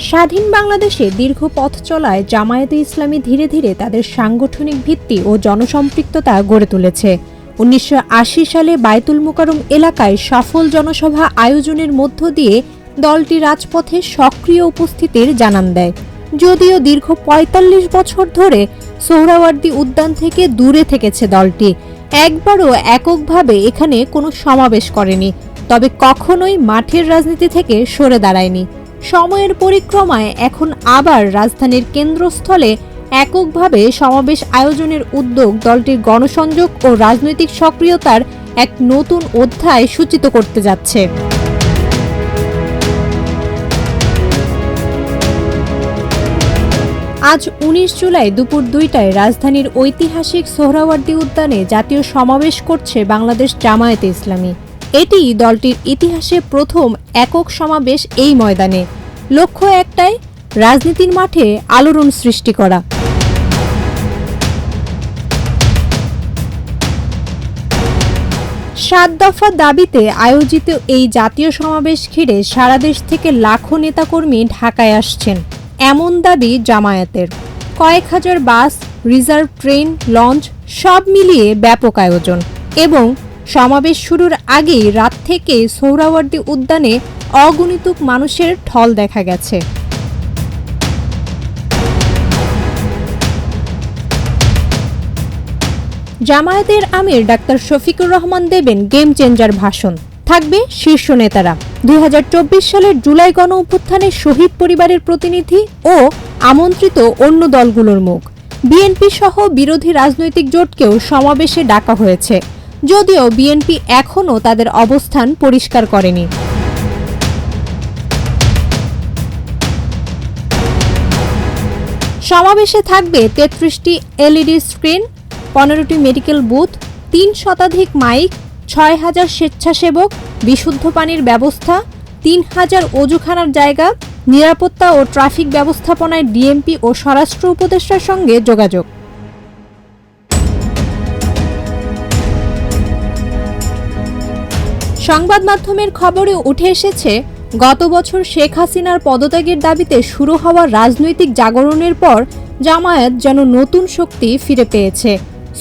স্বাধীন বাংলাদেশে দীর্ঘ পথ চলায় জামায়াতে ইসলামী ধীরে ধীরে তাদের সাংগঠনিক ভিত্তি ও জনসম্পৃক্ততা গড়ে তুলেছে। ১৯৮০ সালে বায়তুল মোকাররম এলাকায় সফল জনসভা আয়োজনের মধ্য দিয়ে দলটি রাজপথে সক্রিয় উপস্থিতির জানান দেয়। যদিও দীর্ঘ ৪৫ বছর ধরে সোহরাওয়ার্দী উদ্যান থেকে দূরে থেকেছে দলটি, একবারও এককভাবে এখানে কোনো সমাবেশ করেনি, তবে কখনোই মাঠের রাজনীতি থেকে সরে দাঁড়ায়নি। সময়ের পরিক্রমায় এখন আবার রাজধানীর কেন্দ্রস্থলে এককভাবে সমাবেশ আয়োজনের উদ্যোগ দলটির গণসংযোগ ও রাজনৈতিক সক্রিয়তার এক নতুন অধ্যায় সূচিত করতে যাচ্ছে। আজ ১৯ জুলাই দুপুর ২টায় রাজধানীর ঐতিহাসিক সোহরাওয়ার্দী উদ্যানে জাতীয় সমাবেশ করছে বাংলাদেশ জামায়াতে ইসলামী। এটি দলটির ইতিহাসে প্রথম একক সমাবেশ এই ময়দানে। লক্ষ্য একটাই, রাজনীতির মাঠে আলোড়ন সৃষ্টি করা। সাত দফা দাবিতে আয়োজিত এই জাতীয় সমাবেশ ঘিরে সারা দেশ থেকে লাখো নেতাকর্মী ঢাকায় আসছেন, এমন দাবি জামায়াতের। কয়েক হাজার বাস, রিজার্ভ ট্রেন, লঞ্চ সব মিলিয়ে ব্যাপক আয়োজন। এবং সমাবেশ শুরুর আগেই রাত থেকে সোহরাওয়ার্দী উদ্যানে অগণিত মানুষের ঢল দেখা গেছে। জামায়াতের আমির ডাক্তার শফিকুর রহমান দেবেন গেম চেঞ্জার ভাষণ, থাকবে শীর্ষ নেতারা, ২০২৪ সালের জুলাই গণ অভ্যুত্থানের শহীদ পরিবারের প্রতিনিধি ও আমন্ত্রিত অন্য দলগুলোর মুখ। বিএনপি সহ বিরোধী রাজনৈতিক জোটকেও সমাবেশে ডাকা হয়েছে, যদিও বিএনপি এখনও তাদের অবস্থান পরিষ্কার করেনি। সমাবেশে থাকবে ৩৩টি এলইডি স্ক্রিন, ১৫টি মেডিকেল বুথ, ৩ শতাধিক মাইক, ৬,০০০ স্বেচ্ছাসেবক, বিশুদ্ধ পানির ব্যবস্থা, ৩,০০০ অজুখানার জায়গা, নিরাপত্তা ও ট্রাফিক ব্যবস্থাপনায় ডিএমপি ও স্বরাষ্ট্র উপদেষ্টার সঙ্গে যোগাযোগ। সংবাদ মাধ্যমের খবরে উঠে এসেছে, গত বছর শেখ হাসিনার পদত্যাগের দাবিতে শুরু হওয়া রাজনৈতিক জাগরণের পর জামায়াত যেন নতুন শক্তি ফিরে পেয়েছে।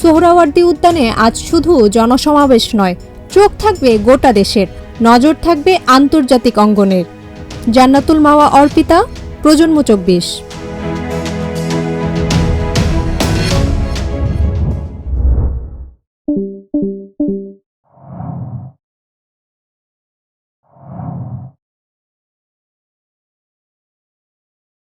সোহরাওয়ার্দী উদ্যানে আজ শুধু জনসমাবেশ নয়, চোখ থাকবে গোটা দেশের, নজর থাকবে আন্তর্জাতিক অঙ্গনের। জান্নাতুল মাওয়া অর্পিতা, প্রজন্ম ২৪।